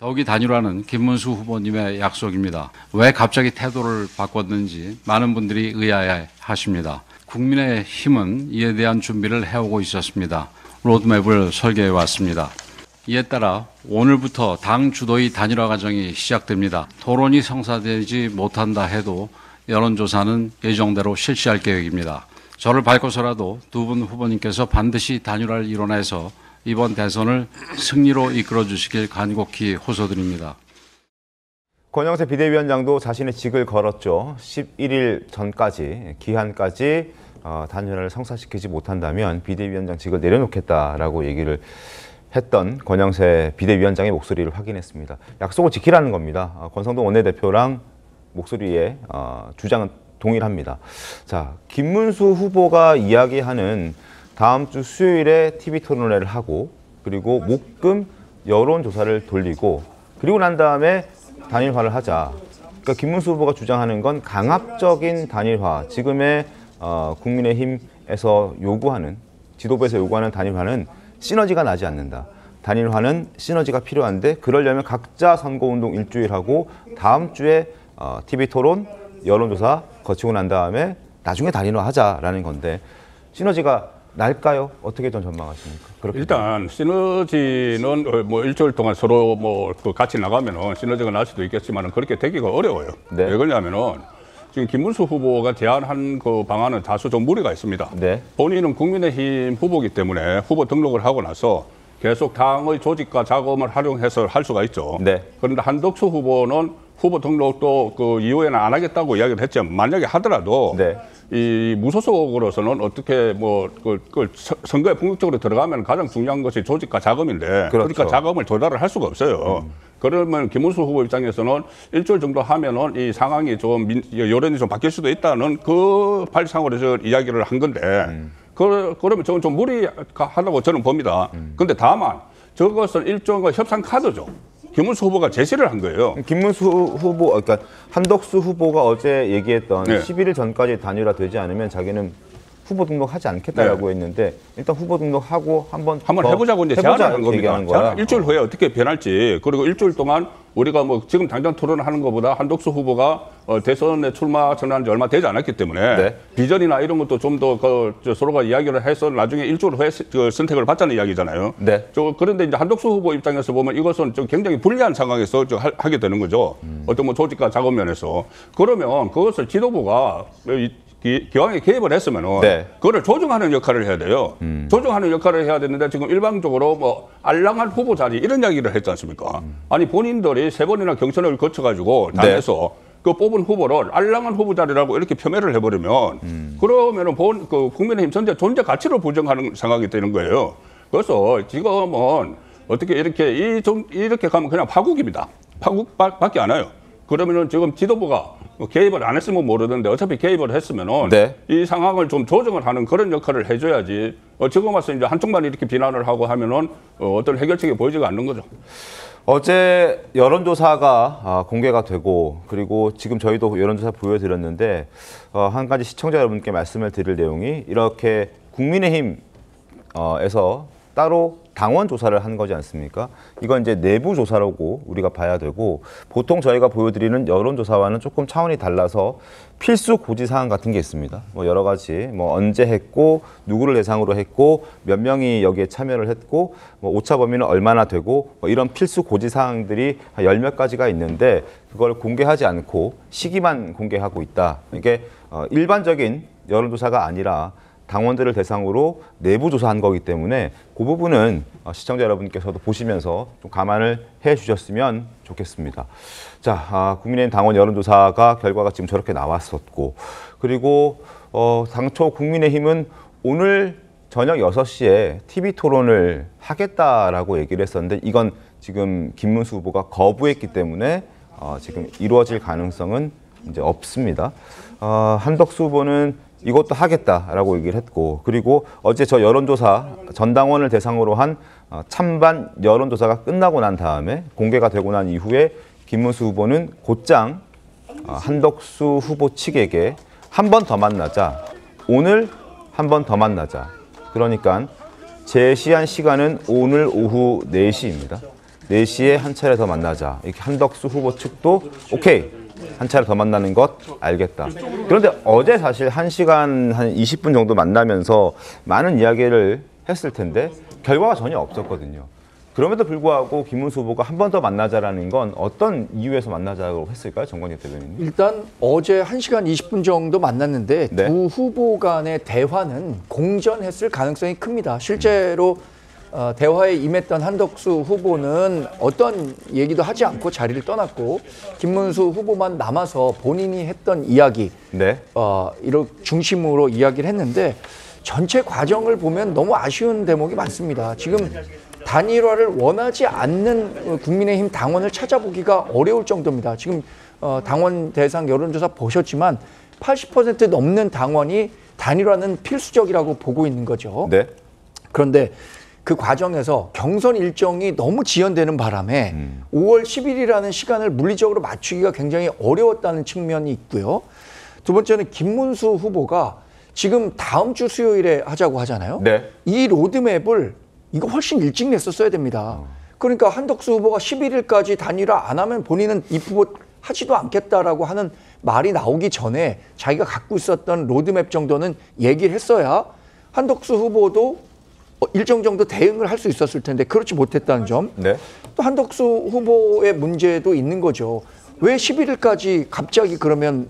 더욱이 단일화는 김문수 후보님의 약속입니다. 왜 갑자기 태도를 바꿨는지 많은 분들이 의아해하십니다. 국민의힘은 이에 대한 준비를 해오고 있었습니다. 로드맵을 설계해 왔습니다. 이에 따라 오늘부터 당 주도의 단일화 과정이 시작됩니다. 토론이 성사되지 못한다 해도 여론조사는 예정대로 실시할 계획입니다. 저를 밟고서라도 두 분 후보님께서 반드시 단일화를 이뤄내서 이번 대선을 승리로 이끌어 주시길 간곡히 호소드립니다. 권영세 비대위원장도 자신의 직을 걸었죠. 11일 전까지, 기한까지 단일화를 성사시키지 못한다면 비대위원장직을 내려놓겠다라고 얘기를 했던 권영세 비대위원장의 목소리를 확인했습니다. 약속을 지키라는 겁니다. 권성동 원내대표랑 목소리에 주장은 동일합니다. 자, 김문수 후보가 이야기하는 다음 주 수요일에 TV 토론회를 하고 그리고 목금 여론조사를 돌리고 그리고 난 다음에 단일화를 하자. 그러니까 김문수 후보가 주장하는 건 강압적인 단일화. 지금의 국민의힘에서 요구하는, 지도부에서 요구하는 단일화는 시너지가 나지 않는다. 단일화는 시너지가 필요한데 그러려면 각자 선거운동 일주일 하고 다음 주에 TV 토론, 여론조사 거치고 난 다음에 나중에 단일화 하자라는 건데 시너지가 날까요? 어떻게 좀 전망하십니까? 일단 시너지는 뭐 일주일 동안 서로 뭐 같이 나가면은 시너지가 날 수도 있겠지만 그렇게 되기가 어려워요. 네. 왜 그러냐면은 지금 김문수 후보가 제안한 그 방안은 다소 좀 무리가 있습니다. 네. 본인은 국민의힘 후보이기 때문에 후보 등록을 하고 나서 계속 당의 조직과 자금을 활용해서 할 수가 있죠. 네. 그런데 한덕수 후보는 후보 등록도 그 이후에는 안 하겠다고 이야기를 했지만 만약에 하더라도 네. 이 무소속으로서는 어떻게 뭐 선거에 본격적으로 들어가면 가장 중요한 것이 조직과 자금인데 그렇죠. 그러니까 자금을 조달을 할 수가 없어요. 그러면 김문수 후보 입장에서는 일주일 정도 하면은 이 상황이 좀 여론이 좀 바뀔 수도 있다는 그 발상으로 저 이야기를 한 건데 그러면 저는 좀 무리하다고 저는 봅니다. 근데 다만 저것은 일종의 협상 카드죠. 김문수 후보가 제시를 한 거예요. 김문수 후보, 그러니까 한덕수 후보가 어제 얘기했던 네. 11일 전까지 단일화 되지 않으면 자기는 후보 등록하지 않겠다라고 네. 했는데 일단 후보 등록하고 한번 해보자고 이제 제안을 한 겁니다. 거야. 일주일 후에 어떻게 변할지 그리고 일주일 동안 우리가 뭐 지금 당장 토론하는 것보다 한덕수 후보가 대선에 출마 전환한 지 얼마 되지 않았기 때문에 네. 비전이나 이런 것도 좀 더 서로가 이야기를 해서 나중에 일주일 후에 선택을 받자는 이야기잖아요. 네. 그런데 이제 한덕수 후보 입장에서 보면 이것은 좀 굉장히 불리한 상황에서 하게 되는 거죠. 어떤 뭐 조직과 작업 면에서. 그러면 그것을 지도부가 기왕에 개입을 했으면은 네. 그거를 조정하는 역할을 해야 돼요. 조정하는 역할을 해야 되는데 지금 일방적으로 뭐 알랑한 후보 자리 이런 이야기를 했지 않습니까? 아니 본인들이 3번이나 경선을 거쳐가지고 당에서 그 뽑은 후보를 알랑한 후보 자리라고 이렇게 표매를 해버리면 그러면은 국민의힘 전체 존재 가치를 부정하는 상황이 되는 거예요. 그래서 지금은 어떻게 이렇게 가면 그냥 파국입니다. 파국밖에 안 와요. 그러면은 지금 지도부가 개입을 안 했으면 모르는데 어차피 개입을 했으면은 네. 이 상황을 좀 조정을 하는 그런 역할을 해줘야지. 지금 와서 이제 한쪽만 이렇게 비난을 하고 하면은 어떤 해결책이 보이지가 않는 거죠. 어제 여론조사가 공개가 되고 그리고 지금 저희도 여론조사 보여드렸는데 한 가지 시청자 여러분께 말씀을 드릴 내용이 이렇게 국민의힘에서 따로 당원 조사를 한 거지 않습니까? 이건 이제 내부 조사라고 우리가 봐야 되고 보통 저희가 보여드리는 여론조사와는 조금 차원이 달라서 필수 고지사항 같은 게 있습니다. 뭐 여러 가지 뭐 언제 했고 누구를 대상으로 했고 몇 명이 여기에 참여를 했고 뭐 오차 범위는 얼마나 되고 뭐 이런 필수 고지사항들이 한 10몇 가지가 있는데 그걸 공개하지 않고 시기만 공개하고 있다. 이게 일반적인 여론조사가 아니라 당원들을 대상으로 내부 조사한 거기 때문에 그 부분은 시청자 여러분께서도 보시면서 좀 감안을 해 주셨으면 좋겠습니다. 자, 국민의힘 당원 여론조사가 결과가 지금 저렇게 나왔었고 그리고 당초 국민의힘은 오늘 저녁 6시에 TV 토론을 하겠다라고 얘기를 했었는데 이건 지금 김문수 후보가 거부했기 때문에 지금 이루어질 가능성은 이제 없습니다. 한덕수 후보는 이것도 하겠다라고 얘기를 했고 그리고 어제 저 여론조사 전당원을 대상으로 한 찬반 여론조사가 끝나고 난 다음에 공개가 되고 난 이후에 김문수 후보는 곧장 한덕수 후보 측에게 한 번 더 만나자. 오늘 한 번 더 만나자. 그러니까 제시한 시간은 오늘 오후 4시입니다. 4시에 한 차례 더 만나자. 이렇게 한덕수 후보 측도 오케이. 한 차례 더 만나는 것 알겠다. 그런데 어제 사실 1시간 한 20분 정도 만나면서 많은 이야기를 했을 텐데 결과가 전혀 없었거든요. 그럼에도 불구하고 김문수 후보가 한 번 더 만나자라는 건 어떤 이유에서 만나자고 했을까요? 정관익 대변인님. 일단 어제 1시간 20분 정도 만났는데 네. 두 후보 간의 대화는 공전했을 가능성이 큽니다. 실제로 대화에 임했던 한덕수 후보는 어떤 얘기도 하지 않고 자리를 떠났고 김문수 후보만 남아서 본인이 했던 이야기 네. 이렇게 중심으로 이야기를 했는데 전체 과정을 보면 너무 아쉬운 대목이 많습니다. 지금 단일화를 원하지 않는 국민의힘 당원을 찾아보기가 어려울 정도입니다. 지금 당원 대상 여론조사 보셨지만 80% 넘는 당원이 단일화는 필수적이라고 보고 있는 거죠. 네. 그런데 그 과정에서 경선 일정이 너무 지연되는 바람에 5월 10일이라는 시간을 물리적으로 맞추기가 굉장히 어려웠다는 측면이 있고요. 두 번째는 김문수 후보가 지금 다음 주 수요일에 하자고 하잖아요. 네. 이 로드맵을 이거 훨씬 일찍 냈었어야 됩니다. 그러니까 한덕수 후보가 11일까지 단일화 안 하면 본인은 입후보 하지도 않겠다라고 하는 말이 나오기 전에 자기가 갖고 있었던 로드맵 정도는 얘기를 했어야 한덕수 후보도 일정 정도 대응을 할 수 있었을 텐데 그렇지 못했다는 점. 네. 또 한덕수 후보의 문제도 있는 거죠. 왜 11일까지 갑자기 그러면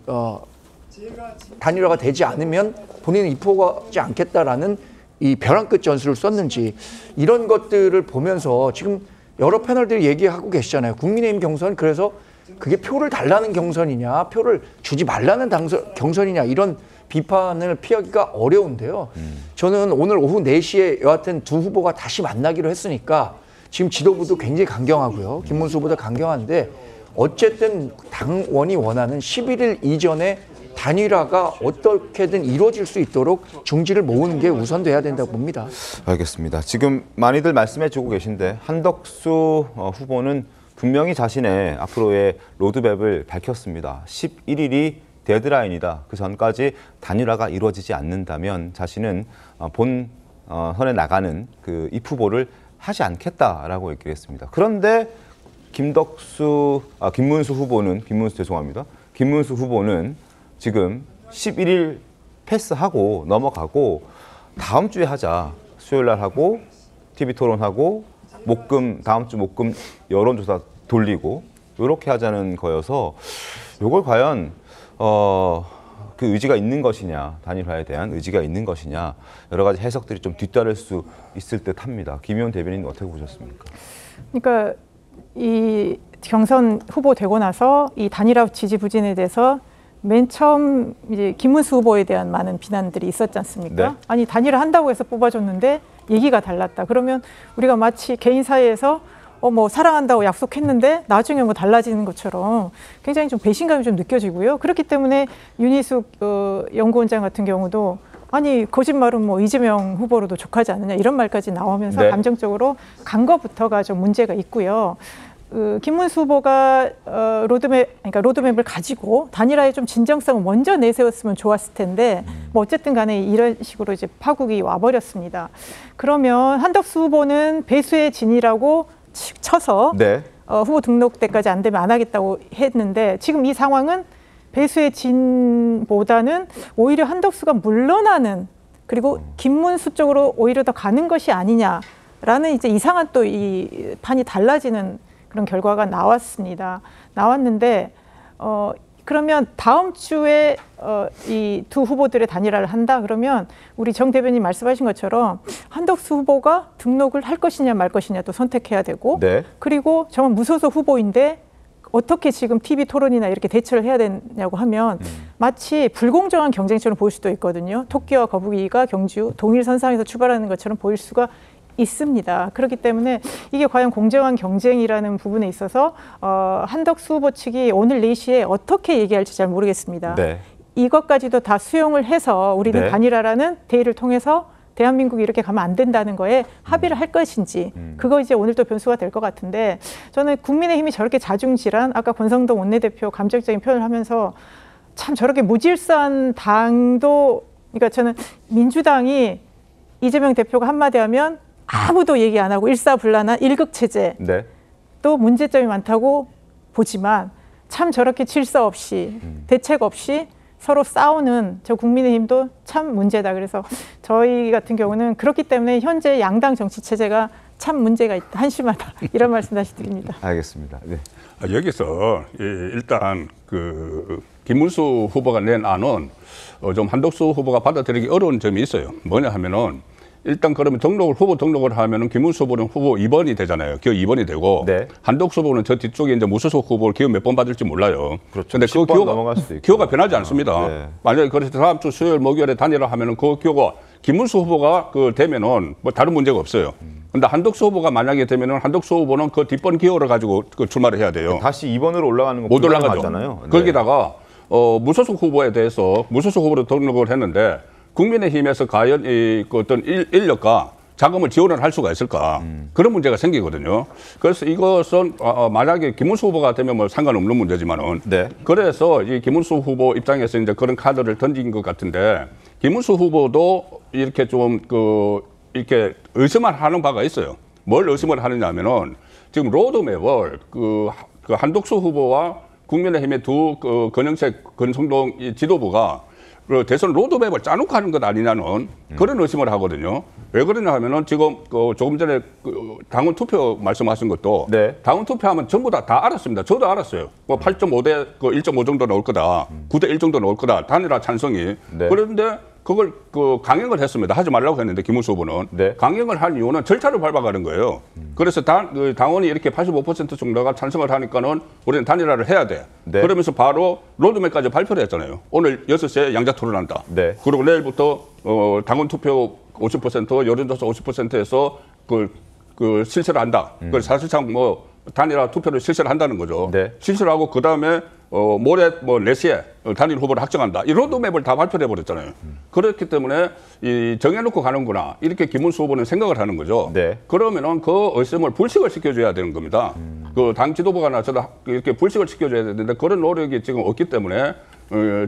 단일화가 되지 않으면 본인은 입후보하지 않겠다라는 이 벼랑 끝 전술을 썼는지 이런 것들을 보면서 지금 여러 패널들이 얘기하고 계시잖아요. 국민의힘 경선 그래서 그게 표를 달라는 경선이냐 표를 주지 말라는 경선이냐 이런 비판을 피하기가 어려운데요. 저는 오늘 오후 4시에 여하튼 두 후보가 다시 만나기로 했으니까 지금 지도부도 굉장히 강경하고요. 김문수 후보도 강경한데 어쨌든 당원이 원하는 11일 이전에 단일화가 어떻게든 이루어질 수 있도록 중지를 모으는 게 우선돼야 된다고 봅니다. 알겠습니다. 지금 많이들 말씀해 주고 계신데 한덕수 후보는 분명히 자신의 앞으로의 로드맵을 밝혔습니다. 11일이 데드라인이다. 그 전까지 단일화가 이루어지지 않는다면 자신은 본선에 나가는 그 입후보를 하지 않겠다라고 얘기를 했습니다. 그런데 김문수 후보는 지금 11일 패스하고 넘어가고 다음 주에 하자. 수요일 날 하고 TV 토론하고 다음 주 목금 여론조사 돌리고 이렇게 하자는 거여서 이걸 과연 그 의지가 있는 것이냐, 단일화에 대한 의지가 있는 것이냐 여러 가지 해석들이 좀 뒤따를 수 있을 듯합니다. 김의원 대변인 어떻게 보셨습니까? 그러니까 이 경선 후보 되고 나서 이 단일화 지지부진에 대해서 맨 처음 이제 김문수 후보에 대한 많은 비난들이 있었지 않습니까? 네. 아니 단일화 한다고 해서 뽑아줬는데 얘기가 달랐다. 그러면 우리가 마치 개인 사이에서 뭐 사랑한다고 약속했는데 나중에 뭐 달라지는 것처럼 굉장히 좀 배신감이 좀 느껴지고요. 그렇기 때문에 윤희숙 연구원장 같은 경우도 아니 거짓말은 뭐 이재명 후보로도 족하지 않느냐 이런 말까지 나오면서 네. 감정적으로 간 것부터가 좀 문제가 있고요. 김문수 후보가 로드맵을 가지고 단일화의 좀 진정성을 먼저 내세웠으면 좋았을 텐데 뭐 어쨌든 간에 이런 식으로 이제 파국이 와버렸습니다. 그러면 한덕수 후보는 배수의 진이라고 쳐서 네. 후보 등록 때까지 안 되면 안 하겠다고 했는데 지금 이 상황은 배수의 진보다는 오히려 한덕수가 물러나는 그리고 김문수 쪽으로 오히려 더 가는 것이 아니냐라는 이제 이상한 또 이 판이 달라지는 그런 결과가 나왔는데 그러면 다음 주에 이 두 후보들의 단일화를 한다 그러면 우리 정 대변인 말씀하신 것처럼 한덕수 후보가 등록을 할 것이냐 말 것이냐 또 선택해야 되고 네. 그리고 정말 무소속 후보인데 어떻게 지금 TV 토론이나 이렇게 대처를 해야 되냐고 하면 마치 불공정한 경쟁처럼 보일 수도 있거든요. 토끼와 거북이가 경주 동일 선상에서 출발하는 것처럼 보일 수가 있습니다. 그렇기 때문에 이게 과연 공정한 경쟁이라는 부분에 있어서 한덕수 후보 측이 오늘 4시에 어떻게 얘기할지 잘 모르겠습니다. 네. 이것까지도 다 수용을 해서 우리는 네. 단일화라는 대의를 통해서 대한민국이 이렇게 가면 안 된다는 거에 합의를 할 것인지 그거 이제 오늘 또 변수가 될 것 같은데 저는 국민의힘이 저렇게 자중질환 아까 권성동 원내대표 감정적인 표현을 하면서 참 저렇게 무질서한 당도 그러니까 저는 민주당이 이재명 대표가 한마디 하면 아무도 얘기 안 하고 일사불란한 일극체제 네. 또 문제점이 많다고 보지만 참 저렇게 질서 없이 대책 없이 서로 싸우는 저 국민의힘도 참 문제다. 그래서 저희 같은 경우는 그렇기 때문에 현재 양당 정치 체제가 참 문제가 있다, 한심하다 이런 말씀 다시 드립니다. 알겠습니다. 네. 여기서 일단 그 김문수 후보가 낸 안은 좀 한덕수 후보가 받아들이기 어려운 점이 있어요. 뭐냐 하면은 일단 그러면 후보 등록을 하면은 김문수 후보는 후보 2번이 되잖아요. 기호 2번이 되고 네. 한덕수 후보는 저 뒤쪽에 이제 무소속 후보를 기호 몇 번 받을지 몰라요. 그렇죠. 근데 그 10번 넘어갈 수도 있고. 기호가 변하지 않습니다. 네. 만약에 그래서 다음 주 수요일 목요일에 단일화하면은 그 기호가 김문수 후보가 되면은 뭐 다른 문제가 없어요. 근데 한덕수 후보가 만약에 되면은 한덕수 후보는 그 뒷번 기호를 가지고 그 출마를 해야 돼요. 다시 2번으로 올라가는 거 못 올라가죠. 맞잖아요. 네. 거기다가 무소속 후보에 대해서 무소속 후보로 등록을 했는데 국민의힘에서 과연 그 어떤 인력과 자금을 지원을 할 수가 있을까 그런 문제가 생기거든요. 그래서 이것은 만약에 김문수 후보가 되면 뭐 상관없는 문제지만은 네. 그래서 이 김문수 후보 입장에서 이제 그런 카드를 던진 것 같은데 김문수 후보도 이렇게 좀 이렇게 의심을 하는 바가 있어요. 뭘 의심을 하느냐면은 지금 로드맵을 그 한덕수 후보와 국민의힘의 두 권영세, 권성동 이 지도부가 그 대선 로드맵을 짜놓고 하는 것 아니냐는 그런 의심을 하거든요. 왜 그러냐 하면은 지금 조금 전에 당원 투표 말씀하신 것도 네. 당원 투표하면 전부 다 알았습니다. 저도 알았어요. 뭐 8.5대 1.5 정도 나올 거다. 9대 1 정도 나올 거다. 단일화 찬성이. 네. 그런데 그걸 강행을 했습니다. 하지 말라고 했는데 김문수 후보는 네. 강행을 한 이유는 절차를 밟아가는 거예요. 그래서 당원이 이렇게 85% 정도가 찬성을 하니까는 우리는 단일화를 해야 돼. 네. 그러면서 바로 로드맵까지 발표를 했잖아요. 오늘 6시에 양자 토론한다. 네. 그리고 내일부터 당원 투표 50%, 여론조사 50%에서 그 실시를 한다. 그 사실상 뭐 단일화 투표를 실시를 한다는 거죠. 네. 실시를 하고 그 다음에 모레 뭐 4시에 단일 후보를 확정한다. 이 로드맵을 다 발표를 해버렸잖아요. 그렇기 때문에 이 정해놓고 가는구나. 이렇게 김문수 후보는 생각을 하는 거죠. 네. 그러면은 그 의심을 불식을 시켜줘야 되는 겁니다. 그 당 지도부가 나서도 이렇게 불식을 시켜줘야 되는데 그런 노력이 지금 없기 때문에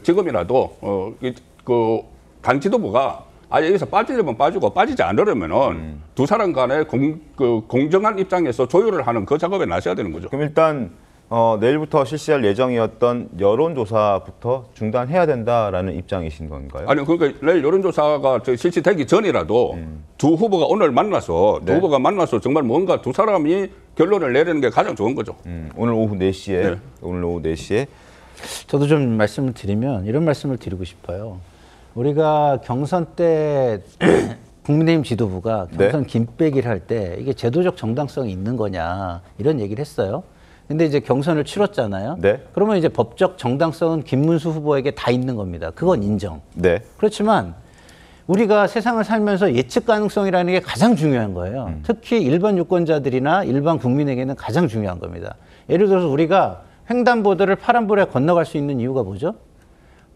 지금이라도 그 당 지도부가 아예 여기서 빠지려면 빠지고 빠지지 않으려면은 두 사람 간의 공정한 입장에서 조율을 하는 그 작업에 나서야 되는 거죠. 그럼 일단 내일부터 실시할 예정이었던 여론조사부터 중단해야 된다라는 입장이신 건가요? 아니 그러니까 내일 여론조사가 실시되기 전이라도 두 후보가 오늘 만나서 네. 두 후보가 만나서 정말 뭔가 두 사람이 결론을 내리는 게 가장 좋은 거죠. 오늘 오후 4시에 네. 오늘 오후 4시에 저도 좀 말씀을 드리면 이런 말씀을 드리고 싶어요. 우리가 경선 때 국민의힘 지도부가 경선 김빼기를 할 때 이게 제도적 정당성이 있는 거냐 이런 얘기를 했어요. 근데 이제 경선을 치렀잖아요. 네. 그러면 이제 법적 정당성은 김문수 후보에게 다 있는 겁니다. 그건 인정. 네. 그렇지만 우리가 세상을 살면서 예측 가능성이라는 게 가장 중요한 거예요. 특히 일반 유권자들이나 일반 국민에게는 가장 중요한 겁니다. 예를 들어서 우리가 횡단보도를 파란불에 건너갈 수 있는 이유가 뭐죠?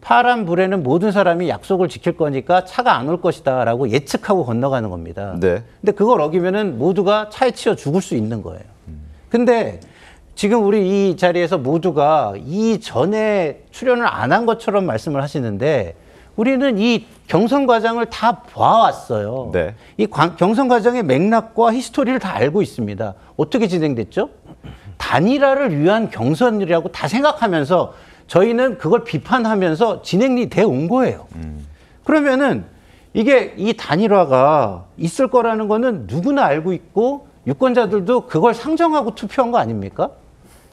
파란불에는 모든 사람이 약속을 지킬 거니까 차가 안 올 것이다 라고 예측하고 건너가는 겁니다. 네. 근데 그걸 어기면은 모두가 차에 치여 죽을 수 있는 거예요. 근데 지금 우리 이 자리에서 모두가 이전에 출연을 안 한 것처럼 말씀을 하시는데 우리는 이 경선 과정을 다 봐왔어요. 네. 이 경선 과정의 맥락과 히스토리를 다 알고 있습니다. 어떻게 진행됐죠? 단일화를 위한 경선이라고 다 생각하면서 저희는 그걸 비판하면서 진행이 돼 온 거예요. 그러면은 이게 이 단일화가 있을 거라는 거는 누구나 알고 있고 유권자들도 그걸 상정하고 투표한 거 아닙니까?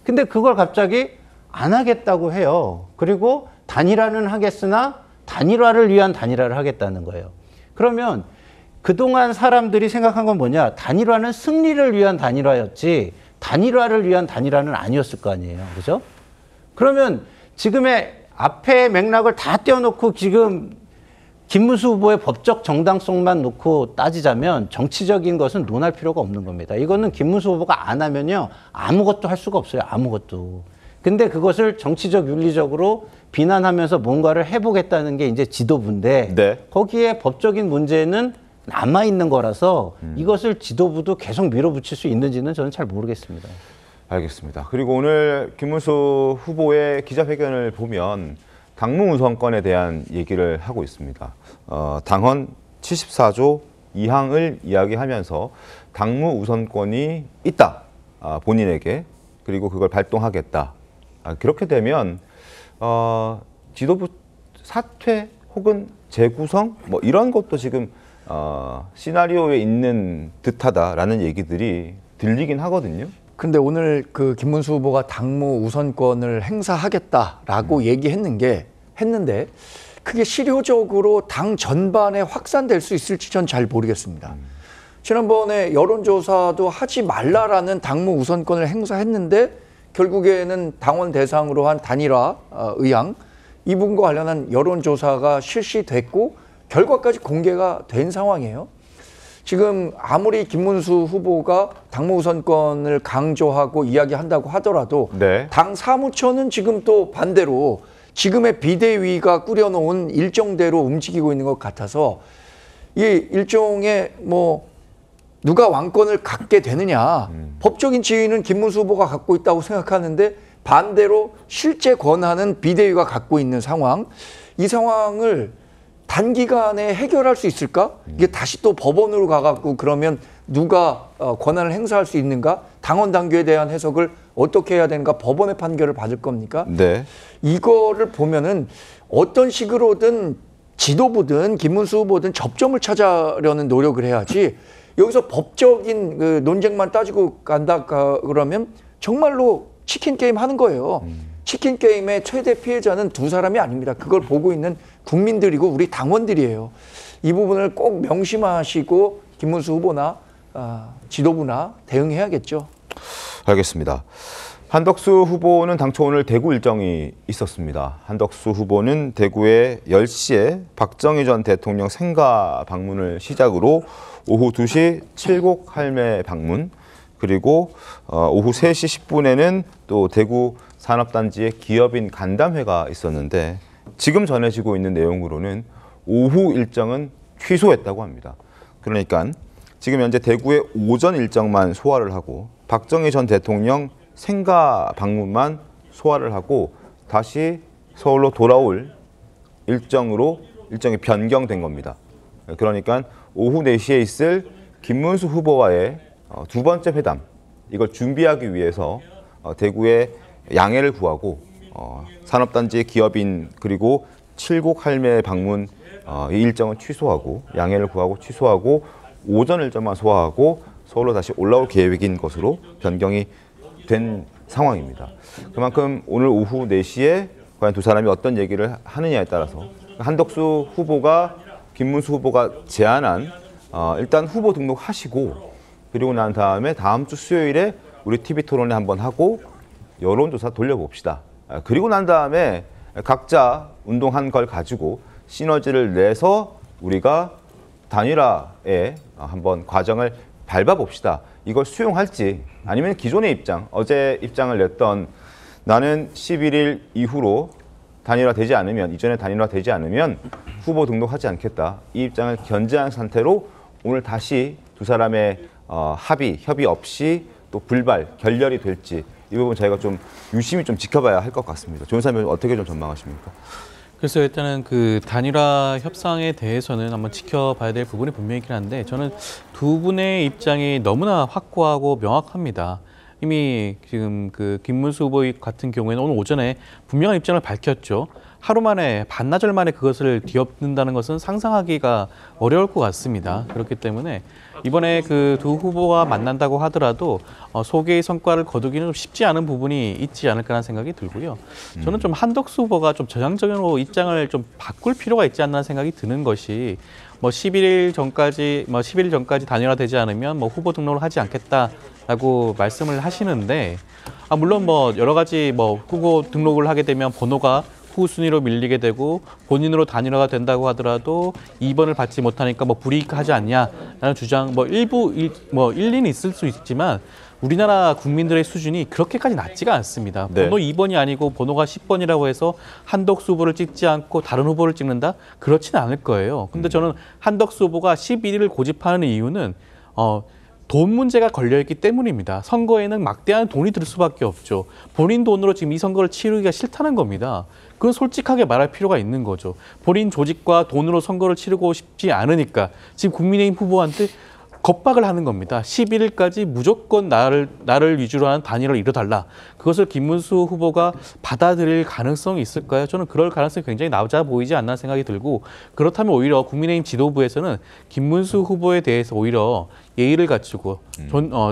근데 그걸 갑자기 안 하겠다고 해요. 그리고 단일화는 하겠으나 단일화를 위한 단일화를 하겠다는 거예요. 그러면 그동안 사람들이 생각한 건 뭐냐? 단일화는 승리를 위한 단일화였지 단일화를 위한 단일화는 아니었을 거 아니에요. 그죠? 그러면 지금의 앞에 맥락을 다 떼어놓고 지금 김문수 후보의 법적 정당성만 놓고 따지자면 정치적인 것은 논할 필요가 없는 겁니다. 이거는 김문수 후보가 안 하면요. 아무것도 할 수가 없어요. 아무것도. 근데 그것을 정치적 윤리적으로 비난하면서 뭔가를 해보겠다는 게 이제 지도부인데 네. 거기에 법적인 문제는 남아있는 거라서 이것을 지도부도 계속 밀어붙일 수 있는지는 저는 잘 모르겠습니다. 알겠습니다. 그리고 오늘 김문수 후보의 기자회견을 보면 당무 우선권에 대한 얘기를 하고 있습니다. 당헌 74조 2항을 이야기하면서 당무 우선권이 있다. 본인에게 그리고 그걸 발동하겠다. 그렇게 되면 지도부 사퇴 혹은 재구성 뭐 이런 것도 지금 시나리오에 있는 듯하다라는 얘기들이 들리긴 하거든요. 근데 오늘 그 김문수 후보가 당무 우선권을 행사하겠다라고 했는데 그게 실효적으로 당 전반에 확산될 수 있을지 전 잘 모르겠습니다. 지난번에 여론조사도 하지 말라라는 당무 우선권을 행사했는데 결국에는 당원 대상으로 한 단일화 의향 이 부분과 관련한 여론조사가 실시됐고 결과까지 공개가 된 상황이에요. 지금 아무리 김문수 후보가 당무 우선권을 강조하고 이야기한다고 하더라도 네. 당 사무처는 지금 또 반대로 지금의 비대위가 꾸려놓은 일정대로 움직이고 있는 것 같아서 이 일종의 뭐 누가 왕권을 갖게 되느냐 법적인 지위는 김문수 후보가 갖고 있다고 생각하는데 반대로 실제 권한은 비대위가 갖고 있는 상황 이 상황을 단기간에 해결할 수 있을까? 이게 다시 또 법원으로 가갖고 그러면 누가 권한을 행사할 수 있는가? 당원 당규에 대한 해석을 어떻게 해야 되는가? 법원의 판결을 받을 겁니까? 네. 이거를 보면은 어떤 식으로든 지도부든 김문수 후보든 접점을 찾으려는 노력을 해야지 여기서 법적인 그 논쟁만 따지고 간다 그러면 정말로 치킨 게임 하는 거예요. 치킨 게임의 최대 피해자는 두 사람이 아닙니다. 그걸 보고 있는 국민들이고 우리 당원들이에요. 이 부분을 꼭 명심하시고 김문수 후보나 지도부나 대응해야겠죠. 알겠습니다. 한덕수 후보는 당초 오늘 대구 일정이 있었습니다. 한덕수 후보는 대구에 10시에 박정희 전 대통령 생가 방문을 시작으로 오후 2시 칠곡 할매 방문 그리고 오후 3시 10분에는 또 대구 산업단지의 기업인 간담회가 있었는데 지금 전해지고 있는 내용으로는 오후 일정은 취소했다고 합니다. 그러니까 지금 현재 대구의 오전 일정만 소화를 하고 박정희 전 대통령 생가 방문만 소화를 하고 다시 서울로 돌아올 일정이 변경된 겁니다. 그러니까 오후 4시에 있을 김문수 후보와의 두 번째 회담 이걸 준비하기 위해서 대구에 양해를 구하고 산업단지 기업인 그리고 칠곡 할매 방문 이 일정은 취소하고 양해를 구하고 취소하고 오전 일정만 소화하고 서울로 다시 올라올 계획인 것으로 변경이 된 상황입니다. 그만큼 오늘 오후 4시에 과연 두 사람이 어떤 얘기를 하느냐에 따라서 한덕수 후보가 김문수 후보가 제안한 일단 후보 등록하시고 그리고 난 다음에 다음 주 수요일에 우리 TV 토론회 한번 하고 여론조사 돌려봅시다. 그리고 난 다음에 각자 운동한 걸 가지고 시너지를 내서 우리가 단일화에 한번 과정을 밟아봅시다. 이걸 수용할지 아니면 기존의 입장, 어제 입장을 냈던 나는 11일 이후로 단일화 되지 않으면 이전에 단일화 되지 않으면 후보 등록하지 않겠다. 이 입장을 견제한 상태로 오늘 다시 두 사람의 협의 없이 또 결렬이 될지 이 부분 저희가 좀 유심히 좀 지켜봐야 할 것 같습니다. 조윤선 의원 어떻게 좀 전망하십니까? 그래서 일단은 그 단일화 협상에 대해서는 한번 지켜봐야 될 부분이 분명히 있긴 한데 저는 두 분의 입장이 너무나 확고하고 명확합니다. 이미 지금 그 김문수 후보 같은 경우에는 오늘 오전에 분명한 입장을 밝혔죠. 하루 만에 반나절 만에 그것을 뒤엎는다는 것은 상상하기가 어려울 것 같습니다. 그렇기 때문에 이번에 그 두 후보가 만난다고 하더라도 소개의 성과를 거두기는 좀 쉽지 않은 부분이 있지 않을까라는 생각이 들고요. 저는 좀 한덕수 후보가 좀 전향적으로 입장을 좀 바꿀 필요가 있지 않나 생각이 드는 것이 11일 전까지 단일화되지 않으면 후보 등록을 하지 않겠다라고 말씀을 하시는데 물론 여러 가지 후보 등록을 하게 되면 번호가 후순위로 밀리게 되고 본인으로 단일화가 된다고 하더라도 2번을 받지 못하니까 불이익하지 않냐라는 주장 일리는 있을 수 있지만 우리나라 국민들의 수준이 그렇게까지 낮지가 않습니다. 네. 번호 2번이 아니고 번호가 10번이라고 해서 한덕수 후보를 찍지 않고 다른 후보를 찍는다? 그렇지는 않을 거예요. 근데 저는 한덕수 후보가 11위를 고집하는 이유는 돈 문제가 걸려있기 때문입니다. 선거에는 막대한 돈이 들 수밖에 없죠. 본인 돈으로 지금 이 선거를 치르기가 싫다는 겁니다. 그건 솔직하게 말할 필요가 있는 거죠. 본인 조직과 돈으로 선거를 치르고 싶지 않으니까 지금 국민의힘 후보한테 겁박을 하는 겁니다. 11일까지 무조건 나를 위주로 하는 단일화를 이뤄달라. 그것을 김문수 후보가 받아들일 가능성이 있을까요? 저는 그럴 가능성이 굉장히 낮아 보이지 않나 생각이 들고, 그렇다면 오히려 국민의힘 지도부에서는 김문수 후보에 대해서 오히려 예의를 갖추고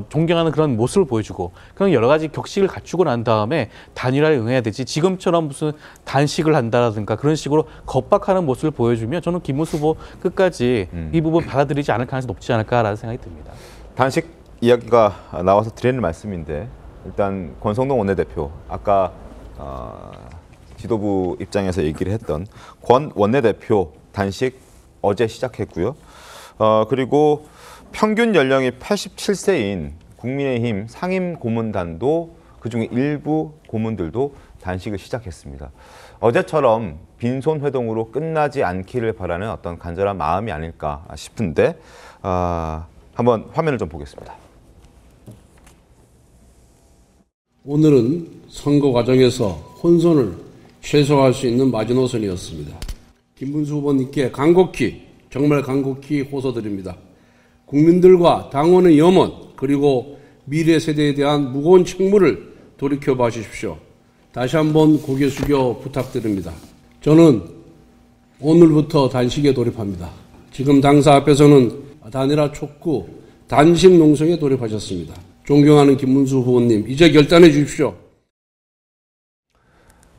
존경하는 그런 모습을 보여주고 그런 여러 가지 격식을 갖추고 난 다음에 단일화에 응해야 되지, 지금처럼 무슨 단식을 한다라든가 그런 식으로 겁박하는 모습을 보여주면 저는 김문수 후보 끝까지 이 부분 받아들이지 않을 가능성이 높지 않을까라는 생각이 듭니다. 단식 이야기가 나와서 드리는 말씀인데, 일단 권성동 원내대표, 아까 지도부 입장에서 얘기를 했던 권 원내대표 단식 어제 시작했고요. 그리고 평균 연령이 87세인 국민의힘 상임 고문단도 그중에 일부 고문들도 단식을 시작했습니다. 어제처럼 빈손 회동으로 끝나지 않기를 바라는 어떤 간절한 마음이 아닐까 싶은데, 한번 화면을 좀 보겠습니다. 오늘은 선거 과정에서 혼선을 최소화할 수 있는 마지노선이었습니다. 김문수 후보님께 간곡히, 정말 간곡히 호소드립니다. 국민들과 당원의 염원, 그리고 미래 세대에 대한 무거운 책무를 돌이켜봐 주십시오. 다시 한번 고개 숙여 부탁드립니다. 저는 오늘부터 단식에 돌입합니다. 지금 당사 앞에서는 단일화 촉구, 단식 농성에 돌입하셨습니다. 존경하는 김문수 후보님, 이제 결단해 주십시오.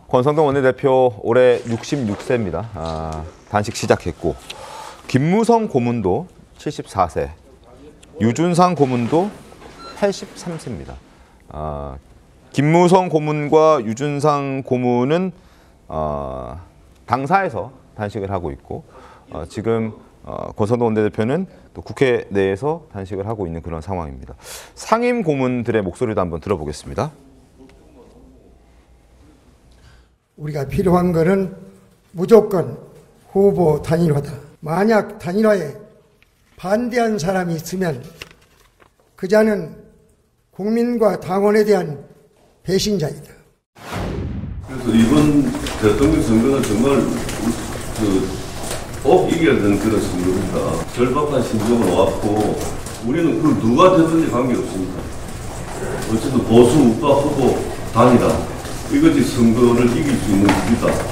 권성동 원내대표 올해 66세입니다. 단식 시작했고, 김무성 고문도 74세, 유준상 고문도 83세입니다. 김무성 고문과 유준상 고문은 당사에서 단식을 하고 있고, 지금 권성동 원내대표는 또 국회 내에서 단식을 하고 있는 그런 상황입니다. 상임 고문들의 목소리도 한번 들어보겠습니다. 우리가 필요한 것은 무조건 후보 단일화다. 만약 단일화에 반대한 사람이 있으면 그 자는 국민과 당원에 대한 배신자이다. 그래서 이번 대통령 선거는 정말 꼭 이겨야 되는 그런 선거입니다. 절박한 심정으로 왔고, 우리는 그걸 누가 되든지 관계없습니다. 어쨌든 보수 우파 후보 단일화, 이것이 선거를 이길 수 있는 길이다.